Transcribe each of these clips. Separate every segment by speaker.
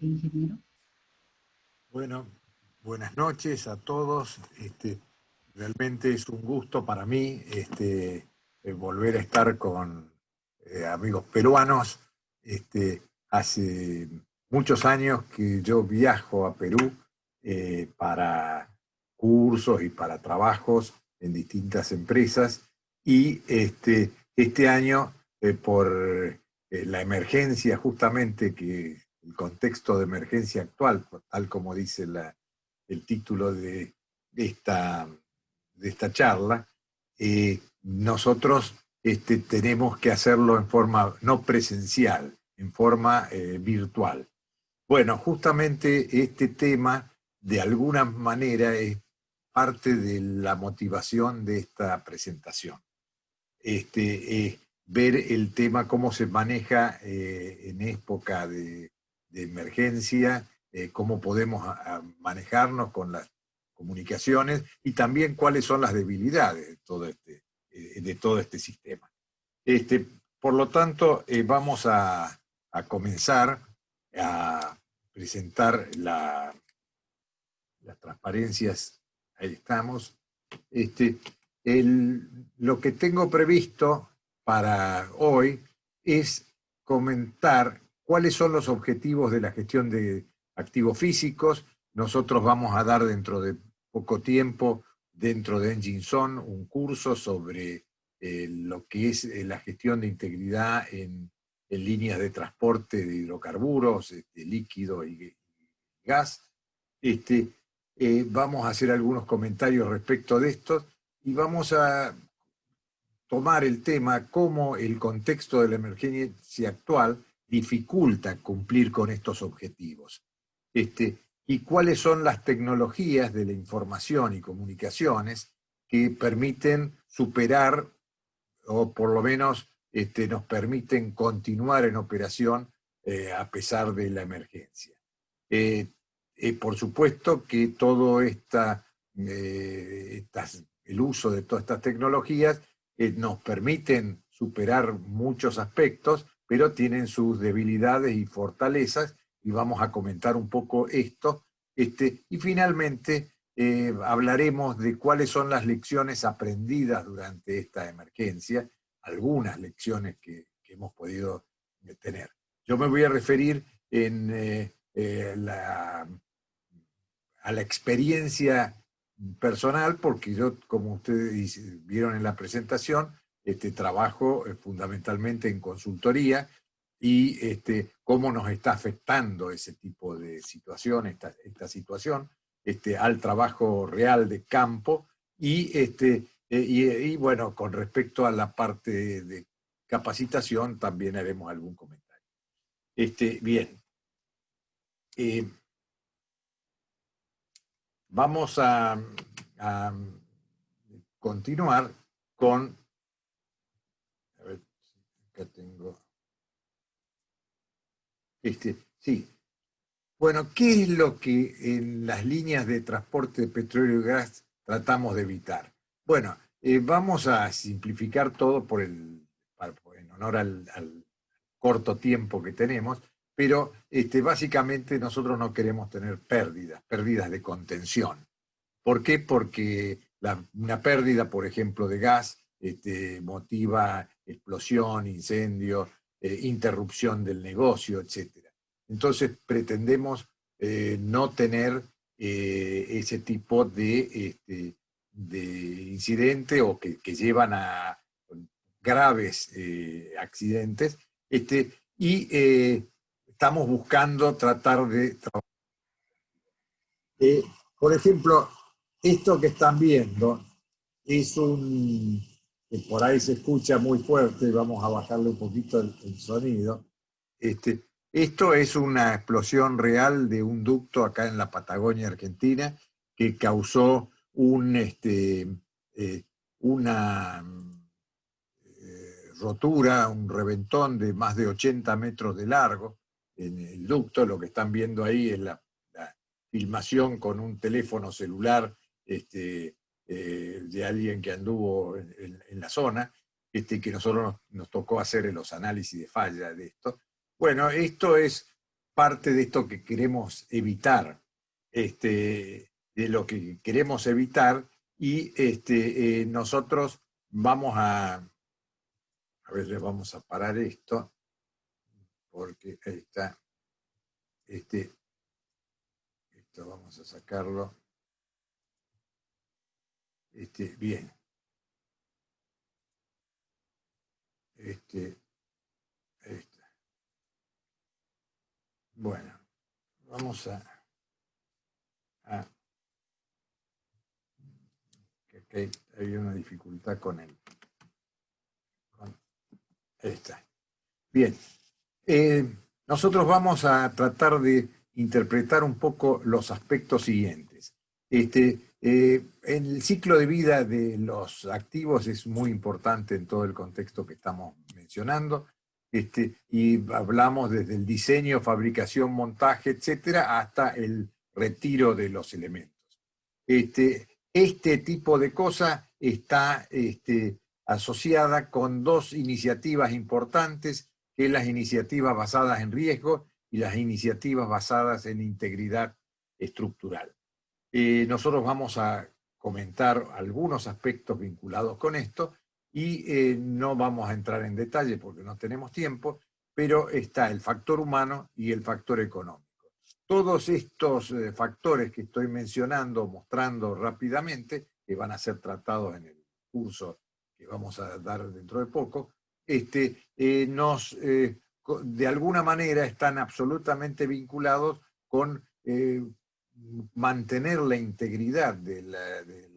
Speaker 1: Ingeniero.
Speaker 2: Bueno, buenas noches a todos. Realmente es un gusto para mí volver a estar con amigos peruanos. Hace muchos años que yo viajo a Perú para cursos y para trabajos en distintas empresas y este año por la emergencia justamente que el contexto de emergencia actual, tal como dice el título de esta charla, nosotros tenemos que hacerlo en forma no presencial, en forma virtual. Bueno, justamente este tema, de alguna manera, es parte de la motivación de esta presentación. Ver el tema, cómo se maneja en época de emergencia, cómo podemos manejarnos con las comunicaciones y también cuáles son las debilidades de todo este sistema. Este, por lo tanto, vamos a comenzar a presentar las transparencias. Ahí estamos. Este, lo que tengo previsto para hoy es comentar cuáles son los objetivos de la gestión de activos físicos. Nosotros vamos a dar dentro de poco tiempo, dentro de Enginson, un curso sobre lo que es la gestión de integridad en líneas de transporte de hidrocarburos, líquido y gas. Este, Vamos a hacer algunos comentarios respecto de esto y vamos a tomar el tema cómo el contexto de la emergencia actual dificulta cumplir con estos objetivos. Y cuáles son las tecnologías de la información y comunicaciones que permiten superar o por lo menos nos permiten continuar en operación a pesar de la emergencia. Eh, por supuesto que todo el uso de todas estas tecnologías nos permiten superar muchos aspectos, pero tienen sus debilidades y fortalezas, y vamos a comentar un poco esto. Y finalmente hablaremos de cuáles son las lecciones aprendidas durante esta emergencia, algunas lecciones que hemos podido tener. Yo me voy a referir a la experiencia personal, porque yo, como ustedes vieron en la presentación, trabajo fundamentalmente en consultoría y cómo nos está afectando ese tipo de situación, esta situación, al trabajo real de campo y bueno, con respecto a la parte de capacitación también haremos algún comentario. Bien, eh, vamos a continuar con, a ver, acá tengo, sí, bueno, ¿qué es lo que en las líneas de transporte de petróleo y gas tratamos de evitar? Bueno, vamos a simplificar todo en honor al corto tiempo que tenemos, pero básicamente nosotros no queremos tener pérdidas de contención. ¿Por qué? Porque una pérdida, por ejemplo, de gas motiva explosión, incendio, interrupción del negocio, etc. Entonces pretendemos no tener ese tipo de incidente o que llevan a graves accidentes. Y estamos buscando tratar de eh, por ejemplo, esto que están viendo es que por ahí se escucha muy fuerte, vamos a bajarle un poquito el sonido. Esto es una explosión real de un ducto acá en la Patagonia Argentina que causó una rotura, un reventón de más de 80 metros de largo en el ducto. Lo que están viendo ahí es la filmación con un teléfono celular de alguien que anduvo en la zona, que nosotros nos tocó hacer los análisis de falla de esto. Bueno, esto es parte de esto que queremos evitar, de lo que queremos evitar, y nosotros vamos a ver, le vamos a parar esto, porque ahí está, esto vamos a sacarlo, bien, ahí está. Bueno, vamos a que hay una dificultad con él. Ahí está. Bien. Nosotros vamos a tratar de interpretar un poco los aspectos siguientes. En el ciclo de vida de los activos es muy importante en todo el contexto que estamos mencionando, y hablamos desde el diseño, fabricación, montaje, etcétera, hasta el retiro de los elementos. Este tipo de cosa está asociada con dos iniciativas importantes, que es las iniciativas basadas en riesgo y las iniciativas basadas en integridad estructural. Nosotros vamos a comentar algunos aspectos vinculados con esto y no vamos a entrar en detalle porque no tenemos tiempo, pero está el factor humano y el factor económico. Todos estos factores que estoy mencionando, mostrando rápidamente, que van a ser tratados en el curso que vamos a dar dentro de poco, de alguna manera están absolutamente vinculados con mantener la integridad del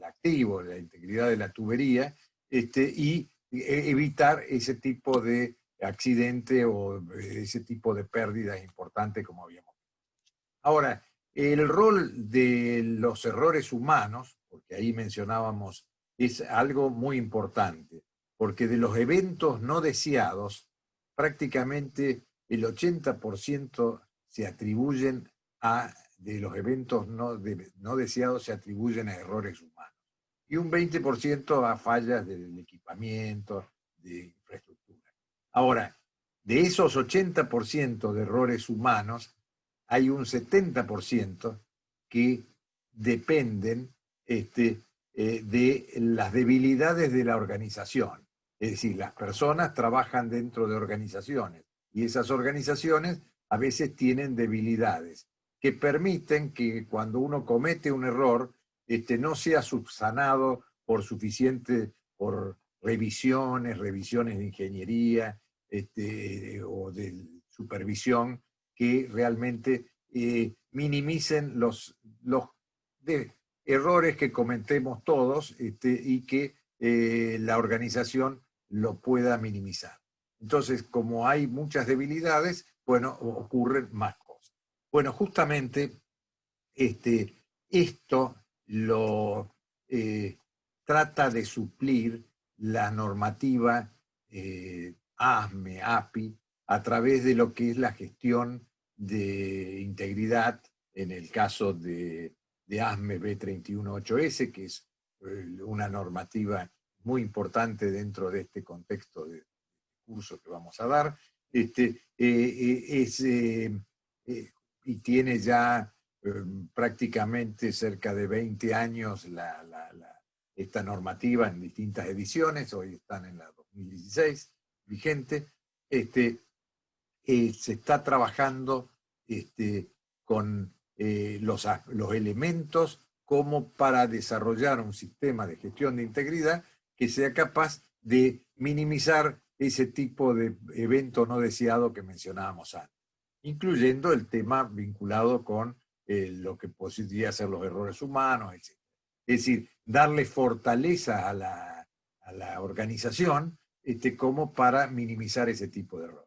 Speaker 2: activo, la integridad de la tubería, y evitar ese tipo de accidente o ese tipo de pérdidas importantes como habíamos visto. Ahora, el rol de los errores humanos, porque ahí mencionábamos, es algo muy importante, porque de los eventos no deseados, prácticamente el 80% se atribuyen de los eventos no deseados se atribuyen a errores humanos, y un 20% a fallas del equipamiento, de infraestructura. Ahora, de esos 80% de errores humanos, hay un 70% que dependen de las debilidades de la organización. Es decir, las personas trabajan dentro de organizaciones y esas organizaciones a veces tienen debilidades que permiten que cuando uno comete un error no sea subsanado por revisiones de ingeniería o de supervisión que realmente minimicen los errores que cometemos todos y que la organización lo pueda minimizar. Entonces, como hay muchas debilidades, bueno, ocurren más cosas. Bueno, justamente esto lo trata de suplir la normativa ASME, API, a través de lo que es la gestión de integridad, en el caso de ASME B318S, que es una normativa muy importante dentro de este contexto de curso que vamos a dar, y tiene ya prácticamente cerca de 20 años esta normativa en distintas ediciones, hoy están en la 2016 vigente. Se está trabajando con los elementos como para desarrollar un sistema de gestión de integridad que sea capaz de minimizar ese tipo de evento no deseado que mencionábamos antes, incluyendo el tema vinculado con lo que podría ser los errores humanos, etc. Es decir, darle fortaleza a la organización como para minimizar ese tipo de errores.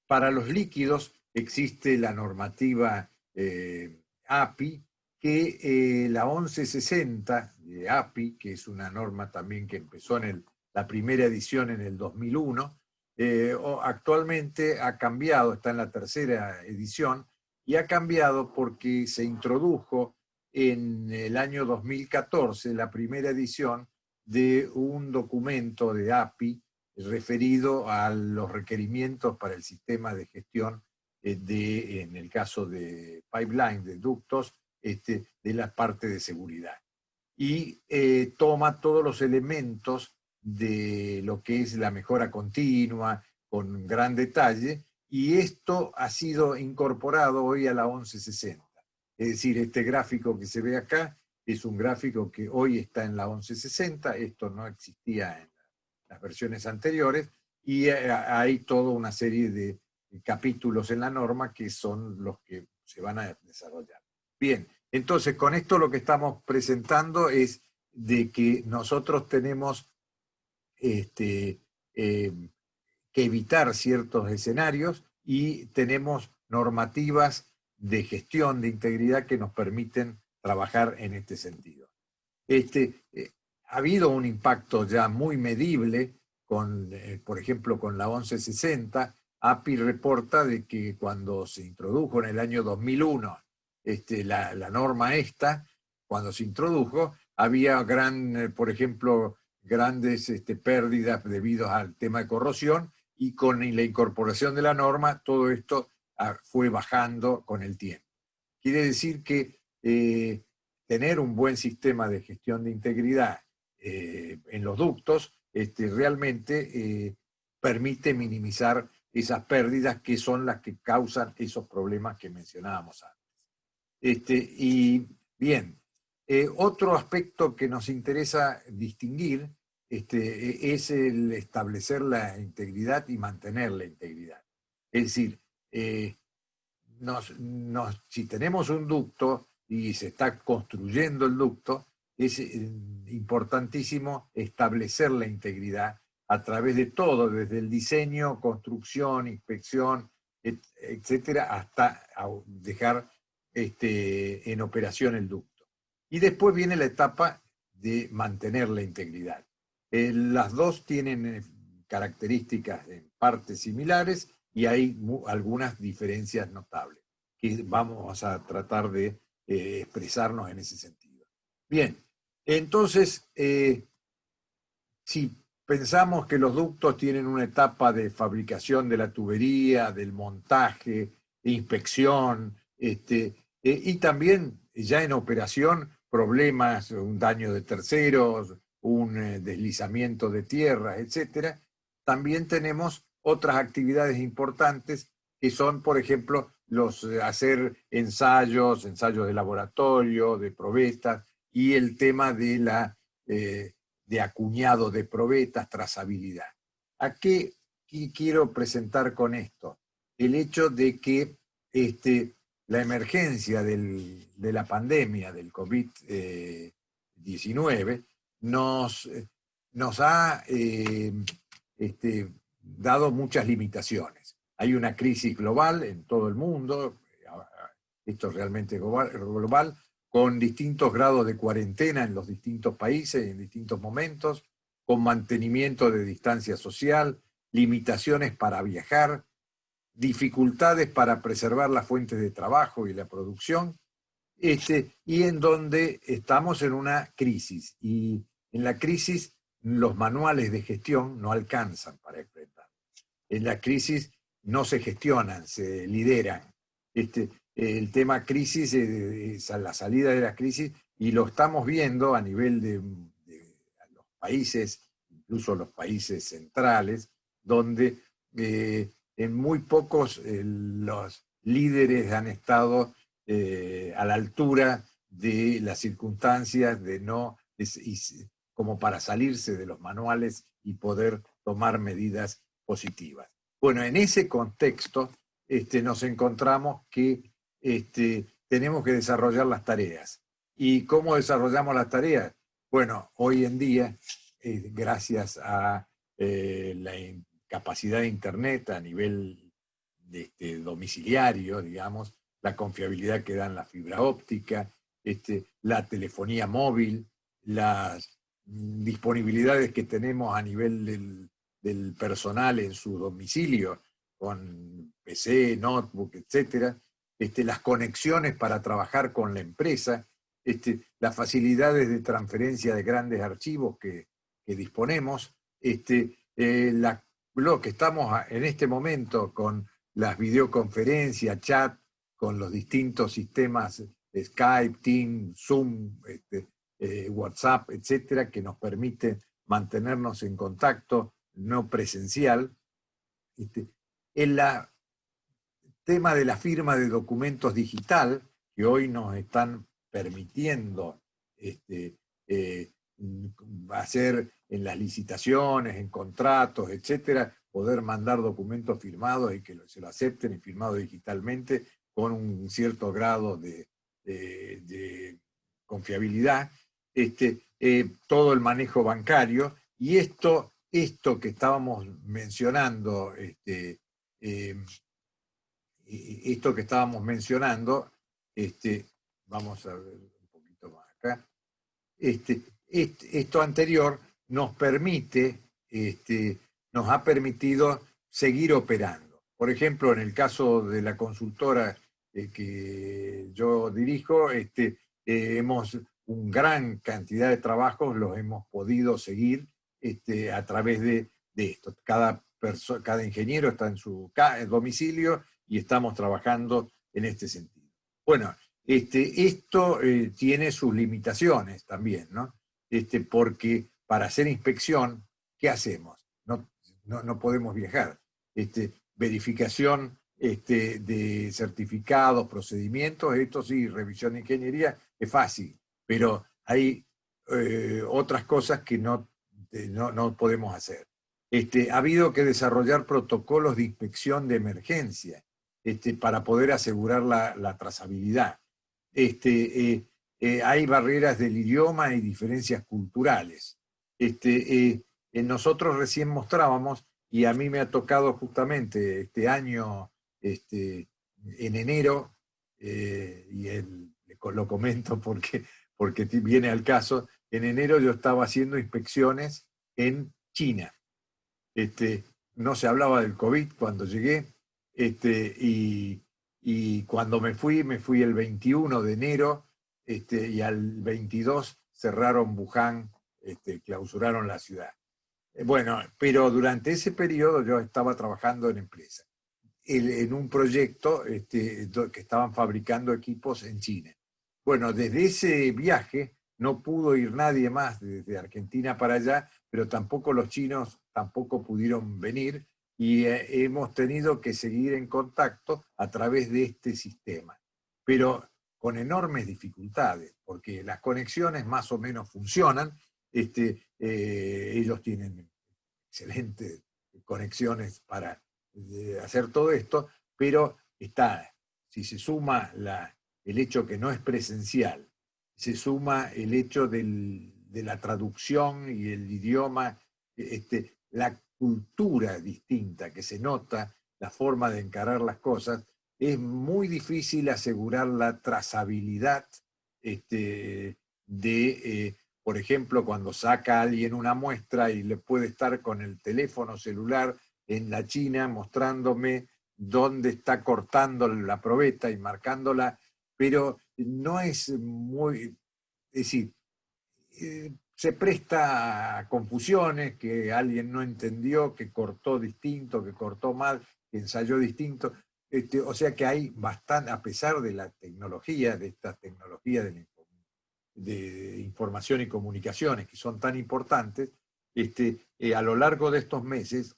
Speaker 2: Para los líquidos existe la normativa API, que la 1160 de API, que es una norma también que empezó en la primera edición en el 2001, actualmente ha cambiado, está en la tercera edición, y ha cambiado porque se introdujo en el año 2014 la primera edición de un documento de API referido a los requerimientos para el sistema de gestión en el caso de pipeline, de ductos, de la parte de seguridad. Y toma todos los elementos de lo que es la mejora continua, con gran detalle, y esto ha sido incorporado hoy a la 1160. Es decir, este gráfico que se ve acá es un gráfico que hoy está en la 1160, esto no existía en las versiones anteriores, y hay toda una serie de capítulos en la norma que son los que se van a desarrollar. Bien, entonces con esto lo que estamos presentando es de que nosotros tenemos que evitar ciertos escenarios y tenemos normativas de gestión de integridad que nos permiten trabajar en este sentido. Ha habido un impacto ya muy medible con, por ejemplo, con la 1160. API reporta de que cuando se introdujo en el año 2001 la norma esta, cuando se introdujo, había por ejemplo, grandes pérdidas debido al tema de corrosión, y con la incorporación de la norma todo esto fue bajando con el tiempo. Quiere decir que tener un buen sistema de gestión de integridad en los ductos realmente permite minimizar esas pérdidas que son las que causan esos problemas que mencionábamos antes. Y bien, otro aspecto que nos interesa distinguir es el establecer la integridad y mantener la integridad. Es decir, si tenemos un ducto y se está construyendo el ducto, es importantísimo establecer la integridad a través de todo, desde el diseño, construcción, inspección, etcétera, hasta dejar en operación el ducto. Y después viene la etapa de mantener la integridad. Las dos tienen características en partes similares y hay algunas diferencias notables que vamos a tratar de expresarnos en ese sentido. Bien, entonces, si pensamos que los ductos tienen una etapa de fabricación de la tubería, del montaje, inspección, y también ya en operación problemas, un daño de terceros, un deslizamiento de tierra, etcétera, también tenemos otras actividades importantes que son, por ejemplo, hacer ensayos de laboratorio, de probetas, y el tema de de acuñado de probetas, trazabilidad. ¿A qué quiero presentar con esto? El hecho de que la emergencia de la pandemia del COVID-19 nos ha dado muchas limitaciones. Hay una crisis global en todo el mundo, esto es realmente global, con distintos grados de cuarentena en los distintos países, en distintos momentos, con mantenimiento de distancia social, limitaciones para viajar, dificultades para preservar las fuentes de trabajo y la producción, y en donde estamos en una crisis. Y en la crisis los manuales de gestión no alcanzan para enfrentar. En la crisis no se gestionan, se lideran. El tema crisis es la salida de la crisis, y lo estamos viendo a nivel de los países, incluso los países centrales, donde en muy pocos los líderes han estado a la altura de las circunstancias como para salirse de los manuales y poder tomar medidas positivas. Bueno, en ese contexto nos encontramos que tenemos que desarrollar las tareas. ¿Y cómo desarrollamos las tareas? Bueno, hoy en día, gracias a la capacidad de Internet a nivel domiciliario, digamos, la confiabilidad que dan la fibra óptica, la telefonía móvil, las disponibilidades que tenemos a nivel del personal en su domicilio, con PC, notebook, etcétera, las conexiones para trabajar con la empresa, las facilidades de transferencia de grandes archivos que disponemos, lo que estamos en este momento con las videoconferencias, chat con los distintos sistemas Skype, Teams, Zoom, WhatsApp, etcétera, que nos permiten mantenernos en contacto no presencial. El tema de la firma de documentos digital, que hoy nos están permitiendo hacer en las licitaciones, en contratos, etcétera, poder mandar documentos firmados y que se lo acepten y firmados digitalmente con un cierto grado de confiabilidad, todo el manejo bancario, y esto que estábamos mencionando, vamos a ver un poquito más acá, esto anterior nos permite, nos ha permitido seguir operando. Por ejemplo, en el caso de la consultora que yo dirijo, hemos una gran cantidad de trabajos, los hemos podido seguir a través de esto. Cada ingeniero está en su domicilio y estamos trabajando en este sentido. Bueno, esto tiene sus limitaciones también, ¿no? Porque para hacer inspección, ¿qué hacemos? No podemos viajar. Verificación de certificados, procedimientos, esto sí, revisión de ingeniería, es fácil, pero hay otras cosas que no podemos hacer. Ha habido que desarrollar protocolos de inspección de emergencia para poder asegurar la trazabilidad. Hay barreras del idioma y diferencias culturales. Nosotros recién mostrábamos, y a mí me ha tocado justamente este año, en enero, lo comento porque viene al caso, en enero yo estaba haciendo inspecciones en China. No se hablaba del COVID cuando llegué, y cuando me fui el 21 de enero, y al 22 cerraron Wuhan, clausuraron la ciudad. Bueno, pero durante ese periodo yo estaba trabajando en empresa, en un proyecto que estaban fabricando equipos en China. Bueno, desde ese viaje no pudo ir nadie más desde Argentina para allá, pero tampoco los chinos tampoco pudieron venir, y hemos tenido que seguir en contacto a través de este sistema, pero con enormes dificultades, porque las conexiones más o menos funcionan, ellos tienen excelentes conexiones para hacer todo esto, pero si se suma el hecho que no es presencial, se suma el hecho de la traducción y el idioma, la cultura distinta que se nota, la forma de encarar las cosas, es muy difícil asegurar la trazabilidad por ejemplo, cuando saca a alguien una muestra y le puede estar con el teléfono celular en la China mostrándome dónde está cortando la probeta y marcándola, pero no es muy, es decir, se presta a confusiones, que alguien no entendió, que cortó distinto, que cortó mal, que ensayó distinto. O sea que hay bastante, a pesar de la tecnología, de esta tecnología de información y comunicaciones que son tan importantes, a lo largo de estos meses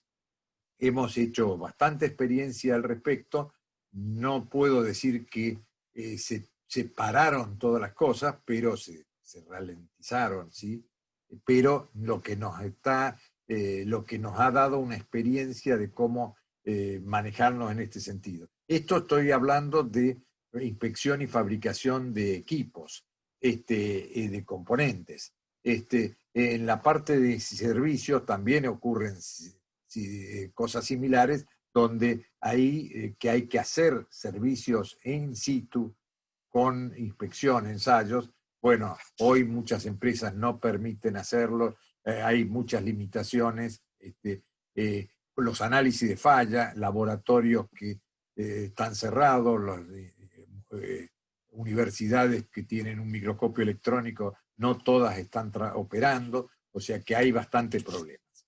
Speaker 2: hemos hecho bastante experiencia al respecto. No puedo decir que se pararon todas las cosas, pero se ralentizaron, ¿sí? Pero lo que nos ha dado una experiencia de cómo manejarnos en este sentido. Esto estoy hablando de inspección y fabricación de equipos, de componentes. En la parte de servicios también ocurren cosas similares, donde que hay que hacer servicios in situ con inspección, ensayos. Bueno, hoy muchas empresas no permiten hacerlo, hay muchas limitaciones, los análisis de falla, laboratorios que están cerrados, universidades que tienen un microscopio electrónico, no todas están operando, o sea que hay bastante problemas.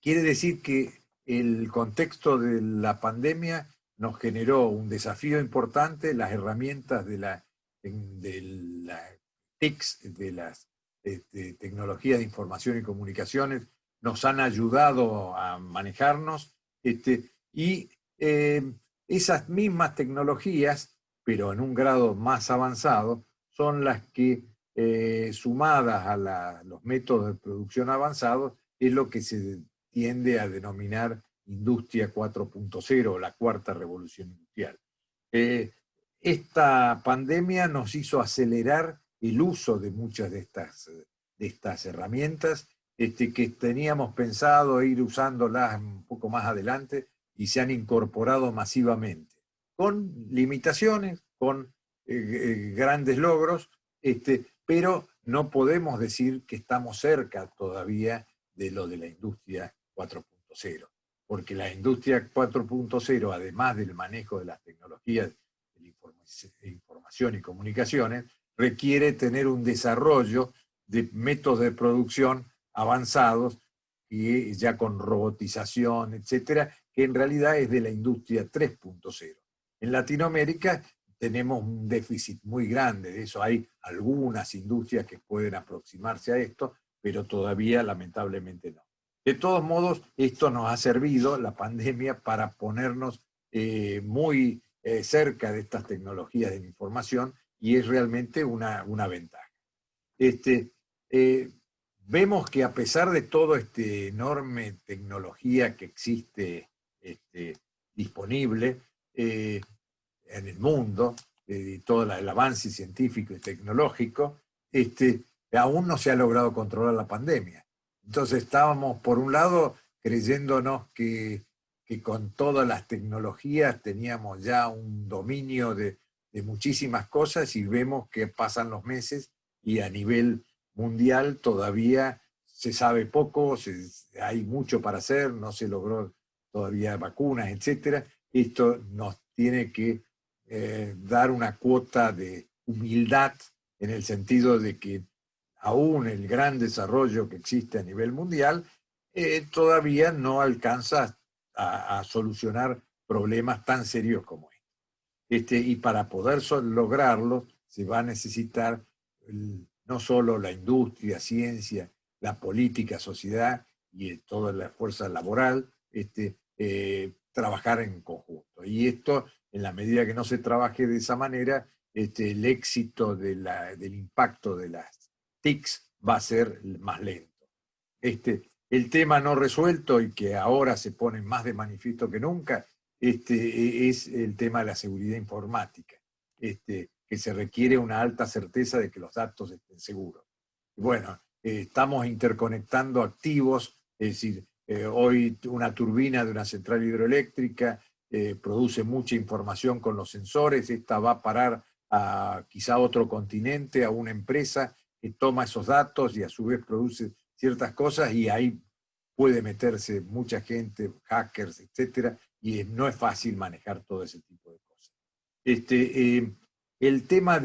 Speaker 2: Quiere decir que el contexto de la pandemia nos generó un desafío importante, las herramientas de la TICs, de las tecnologías de información y comunicaciones, nos han ayudado a manejarnos, y esas mismas tecnologías, pero en un grado más avanzado, son las que, sumadas a los métodos de producción avanzados, es lo que se tiende a denominar Industria 4.0 o la cuarta revolución industrial. Esta pandemia nos hizo acelerar el uso de muchas de estas herramientas, que teníamos pensado ir usándolas un poco más adelante y se han incorporado masivamente, con limitaciones, con grandes logros, pero no podemos decir que estamos cerca todavía de lo de la industria 4.0, porque la industria 4.0, además del manejo de las tecnologías de información y comunicaciones, requiere tener un desarrollo de métodos de producción avanzados, y ya con robotización, etcétera, que en realidad es de la industria 3.0. En Latinoamérica tenemos un déficit muy grande de eso. Hay algunas industrias que pueden aproximarse a esto, pero todavía lamentablemente no. De todos modos, esto nos ha servido, la pandemia, para ponernos muy cerca de estas tecnologías de la información, y es realmente una ventaja. Vemos que a pesar de toda esta enorme tecnología que existe disponible en el mundo, todo el avance científico y tecnológico, aún no se ha logrado controlar la pandemia. Entonces estábamos, por un lado, creyéndonos que con todas las tecnologías teníamos ya un dominio de muchísimas cosas, y vemos que pasan los meses y a nivel mundial todavía se sabe poco, hay mucho para hacer, no se logró todavía vacunas, etc. Esto nos tiene que dar una cuota de humildad, en el sentido de que aún el gran desarrollo que existe a nivel mundial todavía no alcanza a solucionar problemas tan serios como este. Y para poder lograrlo se va a necesitar no solo la industria, ciencia, la política, sociedad y toda la fuerza laboral, trabajar en conjunto. Y esto, en la medida que no se trabaje de esa manera, el éxito del impacto de las TICs va a ser más lento. El tema no resuelto, y que ahora se pone más de manifiesto que nunca, es el tema de la seguridad informática, que se requiere una alta certeza de que los datos estén seguros. Bueno, estamos interconectando activos, es decir, hoy una turbina de una central hidroeléctrica produce mucha información con los sensores, esta va a parar a quizá otro continente, a una empresa que toma esos datos y a su vez produce ciertas cosas, y ahí puede meterse mucha gente, hackers, etcétera, y no es fácil manejar todo ese tipo de cosas. El tema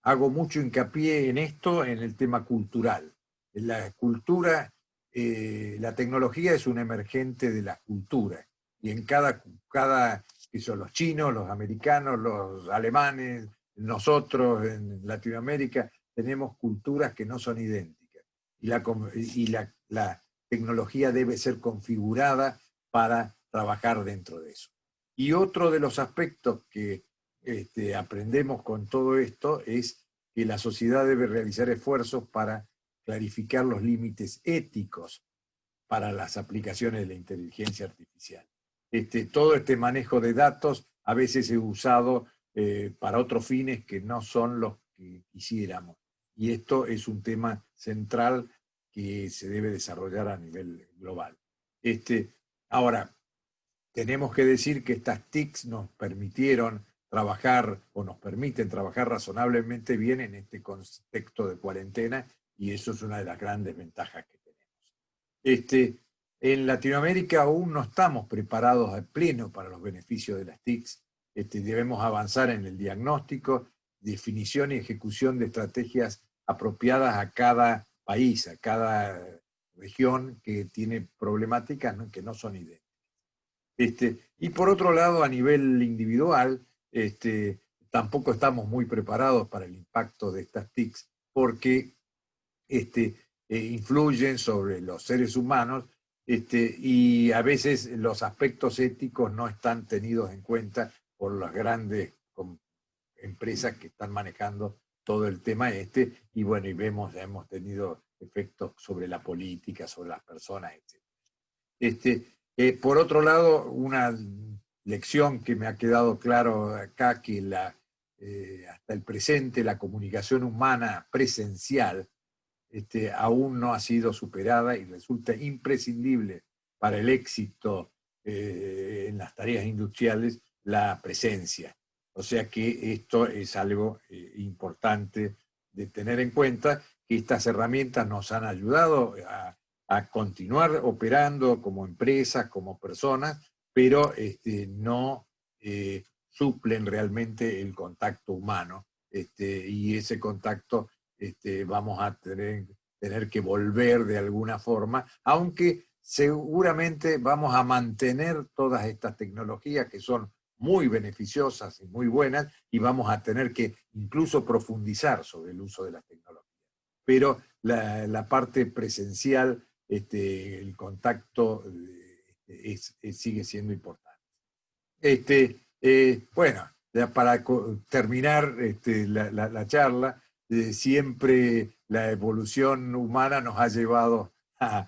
Speaker 2: hago mucho hincapié en esto, en el tema cultural. La cultura, la tecnología es un emergente de la cultura, y en cada que son los chinos, los americanos, los alemanes, nosotros en Latinoamérica, tenemos culturas que no son idénticas, y la tecnología debe ser configurada para trabajar dentro de eso. Y otro de los aspectos que aprendemos con todo esto es que la sociedad debe realizar esfuerzos para clarificar los límites éticos para las aplicaciones de la inteligencia artificial. Todo este manejo de datos a veces es usado para otros fines que no son los que quisiéramos. Y esto es un tema central que se debe desarrollar a nivel global. Ahora, tenemos que decir que estas TICs nos permitieron trabajar, o nos permiten trabajar razonablemente bien en este contexto de cuarentena, y eso es una de las grandes ventajas que tenemos. En Latinoamérica aún no estamos preparados a pleno para los beneficios de las TICs. Debemos avanzar en el diagnóstico, definición y ejecución de estrategias apropiadas a cada país, a cada región que tiene problemáticas que no son idénticas. Y por otro lado, a nivel individual, tampoco estamos muy preparados para el impacto de estas TICs porque influyen sobre los seres humanos y a veces los aspectos éticos no están tenidos en cuenta por las grandes empresas que están manejando todo el tema y bueno, y hemos tenido efectos sobre la política, sobre las personas, etc. Por otro lado, una lección que me ha quedado claro acá, que hasta el presente la comunicación humana presencial aún no ha sido superada y resulta imprescindible para el éxito en las tareas industriales la presencia. O sea que esto es algo importante de tener en cuenta, que estas herramientas nos han ayudado a continuar operando como empresas, como personas, pero no suplen realmente el contacto humano, y ese contacto vamos a tener que volver de alguna forma, aunque seguramente vamos a mantener todas estas tecnologías que son muy beneficiosas y muy buenas, y vamos a tener que incluso profundizar sobre el uso de las tecnologías. Pero la parte presencial, el contacto sigue siendo importante. Bueno, ya para terminar la charla, siempre la evolución humana nos ha llevado a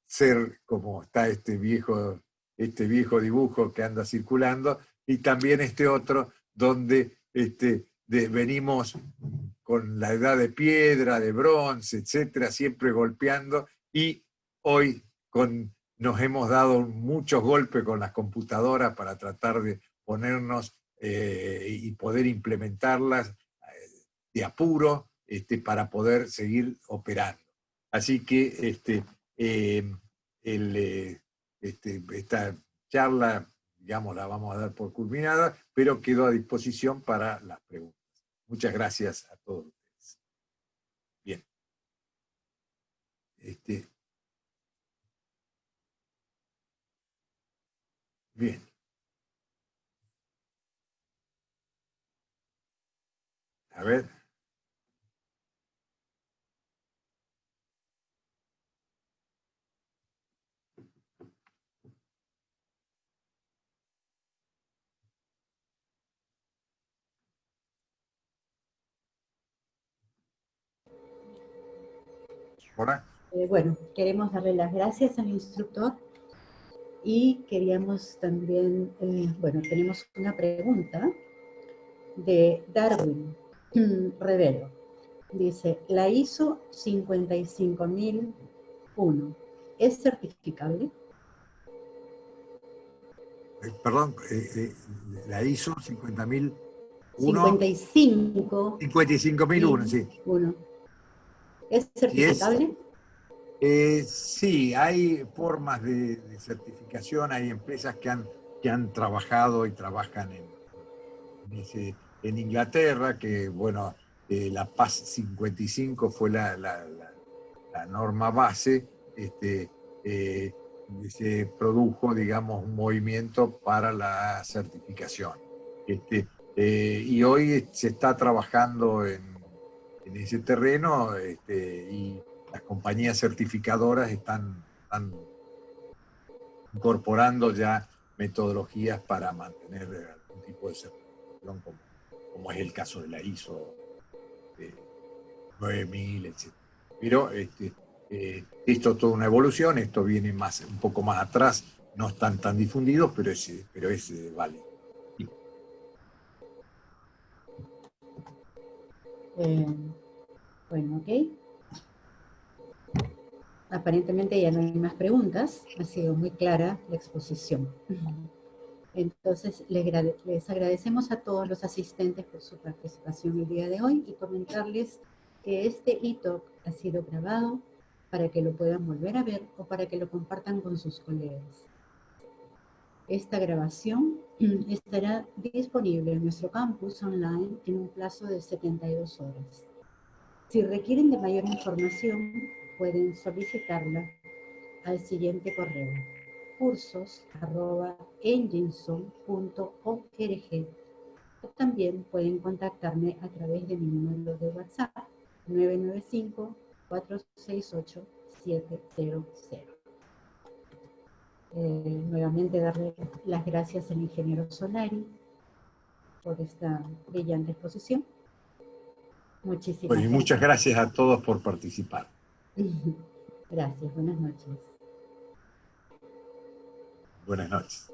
Speaker 2: ser como está este viejo dibujo que anda circulando, y también este otro donde venimos con la edad de piedra, de bronce, etcétera, siempre golpeando, y hoy nos hemos dado muchos golpes con las computadoras para tratar de ponernos y poder implementarlas de apuro para poder seguir operando. Así que esta charla, digamos, la vamos a dar por culminada, pero quedo a disposición para las preguntas. Muchas gracias a todos ustedes. Bien. Bien. A ver. Hola.
Speaker 1: Bueno, queremos darle las gracias al instructor y queríamos también, bueno, tenemos una pregunta de Darwin Revero. Dice, la ISO 55001, ¿es certificable?
Speaker 2: Perdón, la ISO 50.001.
Speaker 1: 55.001.
Speaker 2: Sí.
Speaker 1: ¿Es certificable?
Speaker 2: Sí, hay formas de certificación, hay empresas que han trabajado y trabajan en Inglaterra, que bueno, la PAS 55 fue la norma base. Se produjo, digamos, un movimiento para la certificación. Y hoy se está trabajando en ese terreno, y las compañías certificadoras están incorporando ya metodologías para mantener algún tipo de certificación, como es el caso de la ISO 9000, etc. Pero esto es toda una evolución, esto viene un poco más atrás, no están tan difundidos, pero es válido. Sí.
Speaker 1: Bueno, ok. Aparentemente ya no hay más preguntas, ha sido muy clara la exposición. Entonces, les agradecemos a todos los asistentes por su participación el día de hoy y comentarles que este e-talk ha sido grabado para que lo puedan volver a ver o para que lo compartan con sus colegas. Esta grabación estará disponible en nuestro campus online en un plazo de 72 horas. Si requieren de mayor información, pueden solicitarla al siguiente correo: cursos@enginson.org, o también pueden contactarme a través de mi número de WhatsApp 995-468-700. Nuevamente darle las gracias al ingeniero Solari por esta brillante exposición.
Speaker 2: Bueno,
Speaker 1: Muchísimas
Speaker 2: y muchas
Speaker 1: gracias.
Speaker 2: gracias a todos por participar.
Speaker 1: Gracias, buenas noches.
Speaker 2: Buenas noches.